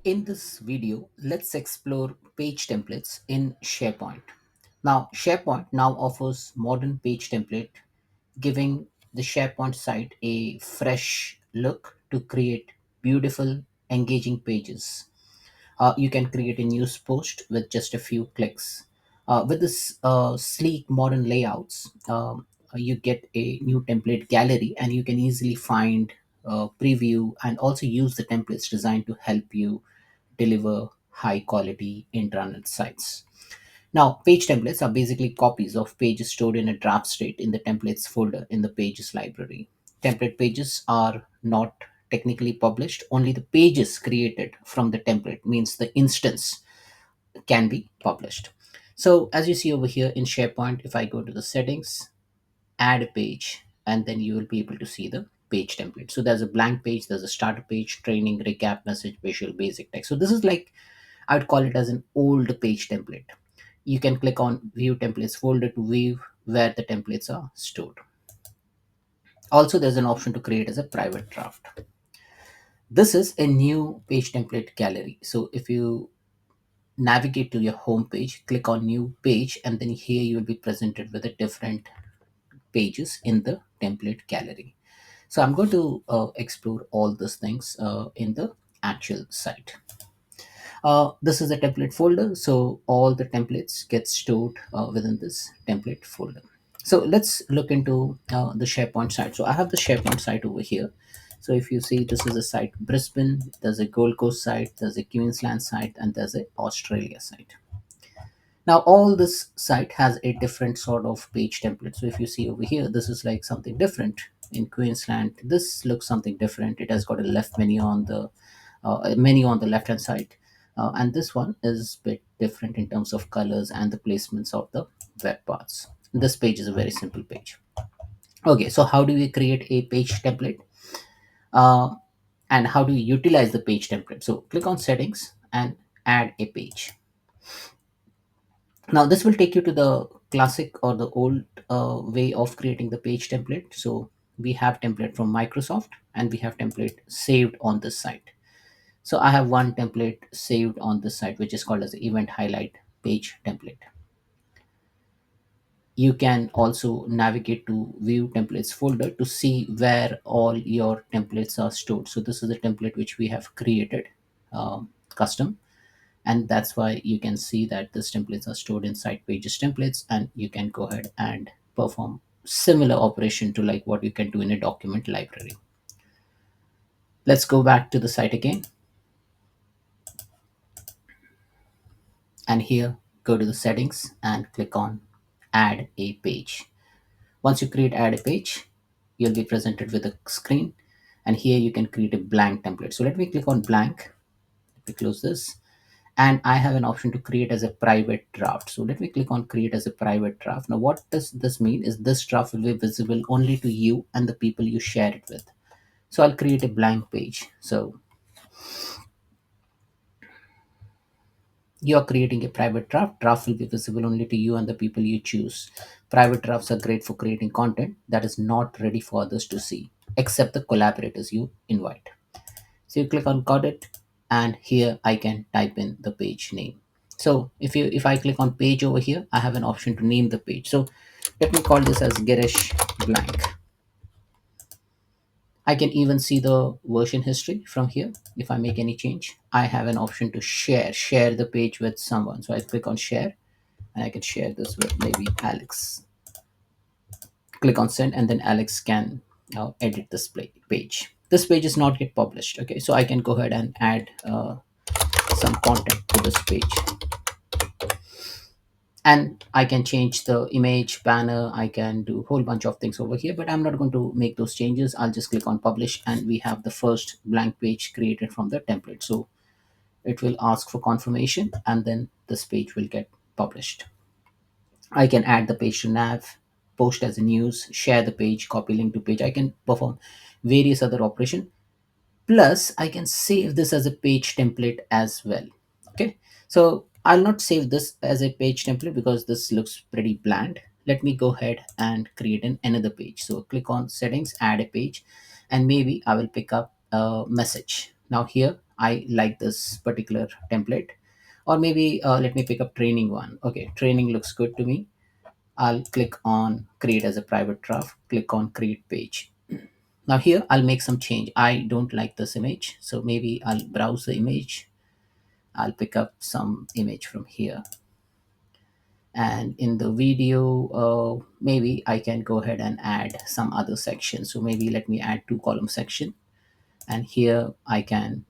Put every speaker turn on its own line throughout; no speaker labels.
In this video, let's explore page templates in SharePoint. Now, SharePoint now offers modern page template, giving the SharePoint site a fresh look to create beautiful, engaging pages. You can create a news post with just a few clicks. With this sleek modern layouts, you get a new template gallery and you can easily find, preview, and also use the templates designed to help you deliver high quality intranet sites. Now, page templates are basically copies of pages stored in a draft state in the templates folder in the pages library. Template pages are not technically published, only the pages created from the template means the instance can be published. So, as you see over here in SharePoint, if I go to the settings, add a page, and then you will be able to see the page template. So, there's a blank page, there's a starter page, training, recap, message, visual, basic text. So, this is like I would call it as an old page template. You can click on view templates folder to view where the templates are stored. Also, there's an option to create as a private draft. This is a new page template gallery. So if you navigate to your home page, click on new page, and then here you will be presented with the different pages in the template gallery. So I'm going to explore all these things in the actual site. This is a template folder, so all the templates get stored within this template folder. So let's look into the SharePoint site. So I have the SharePoint site over here. So if you see, this is a site Brisbane, there's a Gold Coast site, there's a Queensland site, and there's a Australia site. Now all this site has a different sort of page template. So if you see over here, this is like something different. In Queensland, this looks something different. It has got a left menu on the left hand side, and this one is a bit different in terms of colors and the placements of the web parts. This page is a very simple page. Okay, so how do we create a page template, uh, and how do we utilize the page template? So click on settings and add a page. Now this will take you to the classic or the old way of creating the page template. So we have template from Microsoft and we have template saved on this site. So I have one template saved on this site, which is called as the event highlight page template. You can also navigate to view templates folder to see where all your templates are stored. So this is the template which we have created, custom, and that's why you can see that these templates are stored in site pages templates, and you can go ahead and perform similar operation to like what you can do in a document library. Let's go back to the site again, and here go to the settings and click on add a page. Once you create add a page, you'll be presented with a screen, and here you can create a blank template. So let me click on blank. Let me close this, and I have an option to create as a private draft. So let me click on create as a private draft. Now what does this mean is this draft will be visible only to you and the people you share it with. So I'll create a blank page. So you are creating a private draft will be visible only to you and the people you choose. Private drafts are great for creating content that is not ready for others to see except the collaborators you invite. So you click on got it, and here I can type in the page name. So if I click on page over here, I have an option to name the page. So let me call this as Girish blank. I can even see the version history from here. If I make any change, I have an option to share the page with someone. So I click on share, and I can share this with maybe Alex. Click on send, and then Alex can edit this page. This page is not yet published. Okay, so I can go ahead and add some content to this page, and I can change the image banner. I can do a whole bunch of things over here, but I'm not going to make those changes. I'll just click on publish, and we have the first blank page created from the template. So it will ask for confirmation, and then this page will get published. I can add the page to nav, post as a news, share the page, copy link to page. I can perform various other operation. Plus I can save this as a page template as well. Okay, so I'll not save this as a page template because this looks pretty bland. Let me go ahead and create another page. So click on settings, add a page, and maybe I will pick up a message. Now here I like this particular template. Or maybe let me pick up training one. Okay, training looks good to me. I'll click on create as a private draft, click on create page. Now here I'll make some change. I don't like this image, so maybe I'll browse the image. I'll pick up some image from here. And in the video, maybe I can go ahead and add some other section. So maybe let me add two column section. And here I can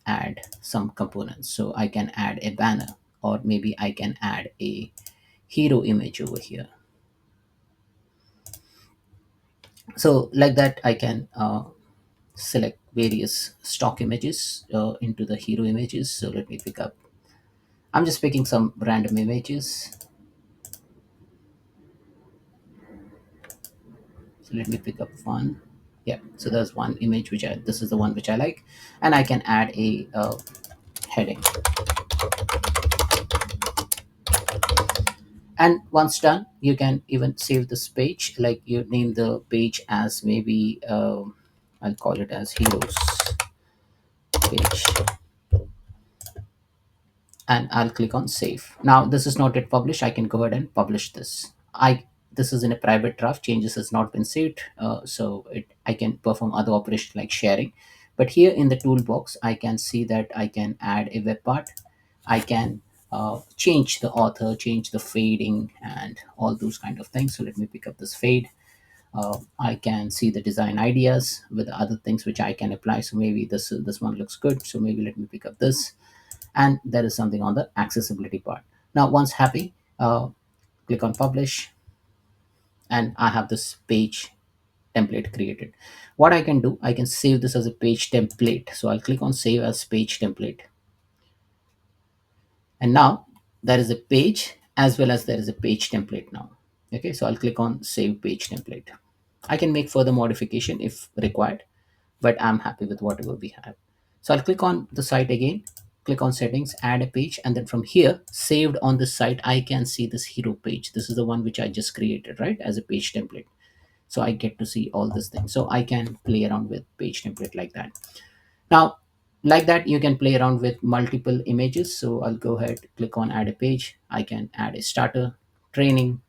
add some components. So I can add a banner, or maybe I can add a hero image over here. So like that, I can select various stock images into the hero images. So let me pick up, I'm just picking some random images. So let me pick up one. Yeah, so there's one image which this is the one which I like, and I can add a heading. And once done, you can even save this page, like you name the page as maybe I'll call it as heroes page, and I'll click on save. Now this is not yet published. I can go ahead and publish this. This is in a private draft. Changes has not been saved, so I can perform other operations like sharing. But here in the toolbox, I can see that I can add a web part. I can change the author, change the fading, and all those kind of things. So let me pick up this fade. I can see the design ideas with other things which I can apply. So maybe this one looks good. So maybe let me pick up this, and there is something on the accessibility part. Now once happy, click on publish, and I have this page template created. What I can do, I can save this as a page template. So I'll click on save as page template, and now there is a page as well as there is a page template now. Okay, so I'll click on save page template. I can make further modification if required, but I'm happy with whatever we have. So I'll click on the site again, click on settings, add a page, and then from here, saved on this site, I can see this hero page. This is the one which I just created, right, as a page template. So I get to see all this thing. So I can play around with page template like that. Now, like that, you can play around with multiple images. So I'll go ahead, click on add a page. I can add a starter, training,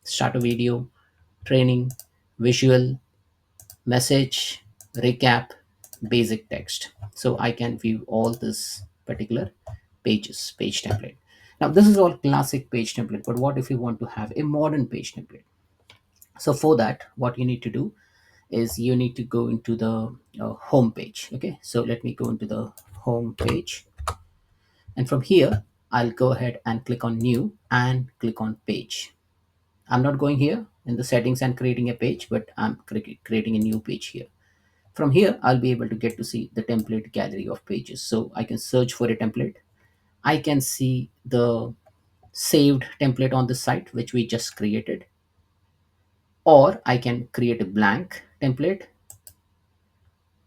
starter video, training, visual, message, recap, basic text. So I can view all this particular page template. Now this is all classic page template, but what if you want to have a modern page template? So for that, what you need to do is you need to go into the home page. Okay, so let me go into the home page, and from here I'll go ahead and click on new and click on page. I'm not going here in the settings and creating a page, but I'm creating a new page here. From here, I'll be able to get to see the template gallery of pages. So I can search for a template. I can see the saved template on the site, which we just created. Or I can create a blank template.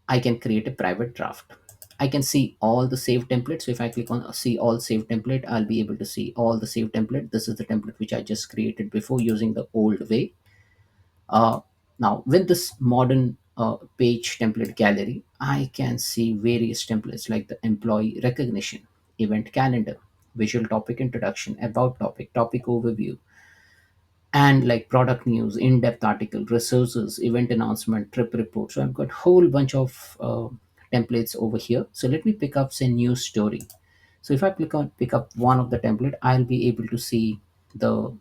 I can create a private draft. I can see all the saved templates. So if I click on see all saved template, I'll be able to see all the saved template. This is the template which I just created before using the old way. Uh, Now, with this modern page template gallery, I can see various templates like the employee recognition, event calendar, visual topic introduction, about topic, topic overview, and like product news, in-depth article, resources, event announcement, trip report. So I've got whole bunch of templates over here. So let me pick up say news story. So if I pick up one of the template, I'll be able to see the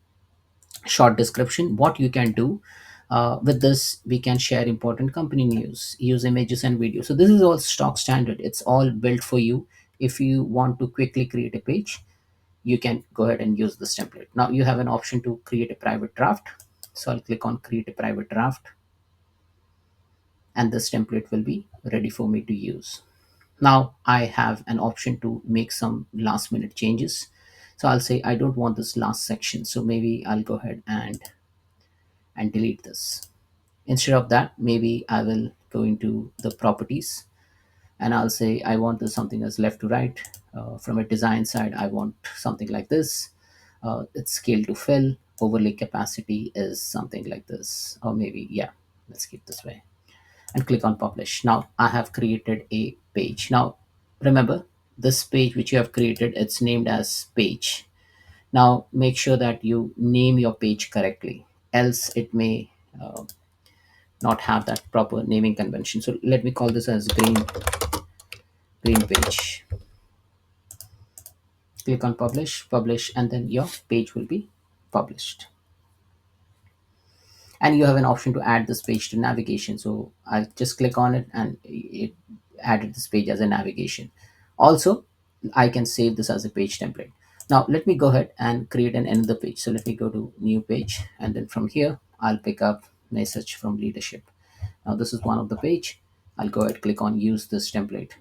short description. What you can do with this, we can share important company news, use images and videos. So this is all stock standard. It's all built for you. If you want to quickly create a page, you can go ahead and use this template. Now you have an option to create a private draft. So I'll click on create a private draft, and this template will be ready for me to use. Now I have an option to make some last minute changes. So I'll say I don't want this last section, so maybe I'll go ahead and delete this. Instead of that, maybe I will go into the properties, and I'll say I want this something as left to right. From a design side, I want something like this. It's scale to fill. Overlay capacity is something like this, or maybe, yeah, let's keep this way, and click on publish. Now I have created a page. Now Remember, this page which you have created, it's named as page. Now make sure that you name your page correctly, else it may not have that proper naming convention. So let me call this as green page. Click on publish, and then your page will be published. And you have an option to add this page to navigation, so I'll just click on it and it added this page as a navigation. Also, I can save this as a page template. Now let me go ahead and create another page. So let me go to new page, and then from here I'll pick up message from leadership. Now this is one of the page. I'll go ahead, click on use this template.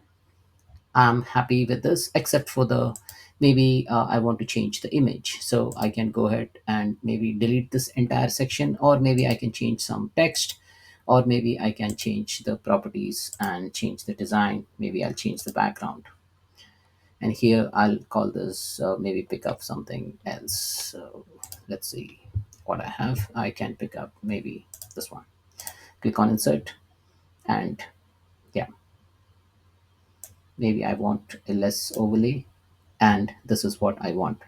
I'm happy with this, except for the maybe I want to change the image. So I can go ahead and maybe delete this entire section, or maybe I can change some text, or maybe I can change the properties and change the design. Maybe I'll change the background. And here I'll call this maybe pick up something else. So let's see what I have. I can pick up maybe this one. Click on insert, and yeah, maybe I want a less overlay, and this is what I want.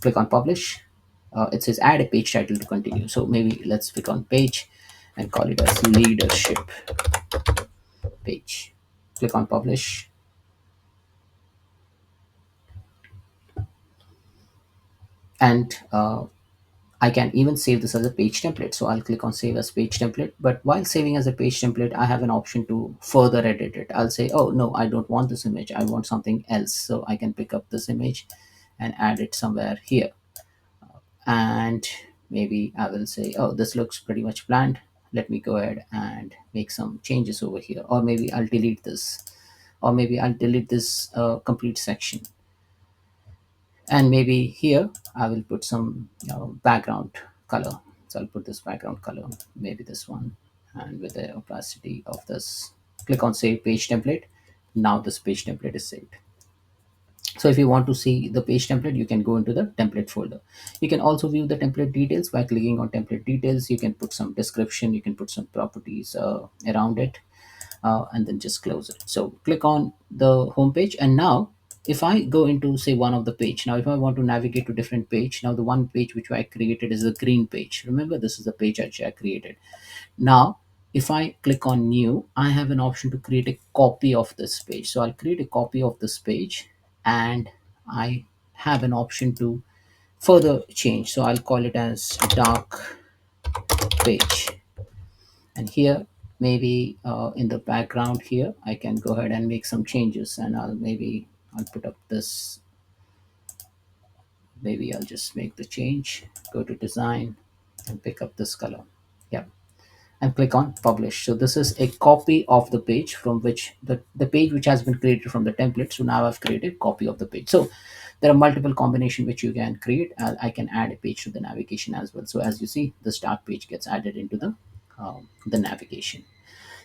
Click on publish. It says add a page title to continue, so maybe let's click on page and call it as leadership page. Click on publish, and I can even save this as a page template. So I'll click on save as page template, but while saving as a page template, I have an option to further edit it. I'll say, oh no, I don't want this image, I want something else. So I can pick up this image and add it somewhere here, and maybe I will say, oh, this looks pretty much bland. Let me go ahead and make some changes over here, or maybe I'll delete this, or maybe I'll delete this complete section. And maybe here I will put some background color. So I'll put this background color, maybe this one, and with the opacity of this. Click on save page template. Now this page template is saved. So if you want to see the page template, you can go into the template folder. You can also view the template details by clicking on template details. You can put some description, you can put some properties around it, and then just close it. So click on the home page, and now if I go into say one of the page, now if I want to navigate to different page, now the one page which I created is the green page. Remember, this is the page which I created. Now if I click on new, I have an option to create a copy of this page. So I'll create a copy of this page, and I have an option to further change. So I'll call it as dark page. And here maybe in the background here I can go ahead and make some changes, and I'll put up this. Maybe I'll just make the change, go to design, and pick up this color. Yeah, and click on publish. So this is a copy of the page from which the page which has been created from the template. So now I've created copy of the page. So there are multiple combination which you can create. I can add a page to the navigation as well. So as you see, the start page gets added into the navigation.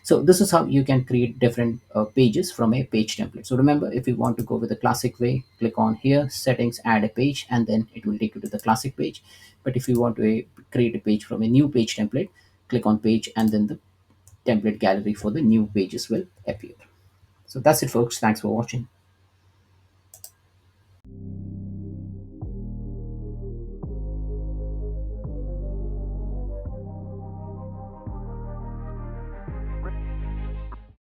So this is how you can create different pages from a page template. So remember, if you want to go with the classic way, click on here, settings, add a page, and then it will take you to the classic page. But if you want to create a page from a new page template, click on page, and then the template gallery for the new pages will appear. So that's it, folks. Thanks for watching.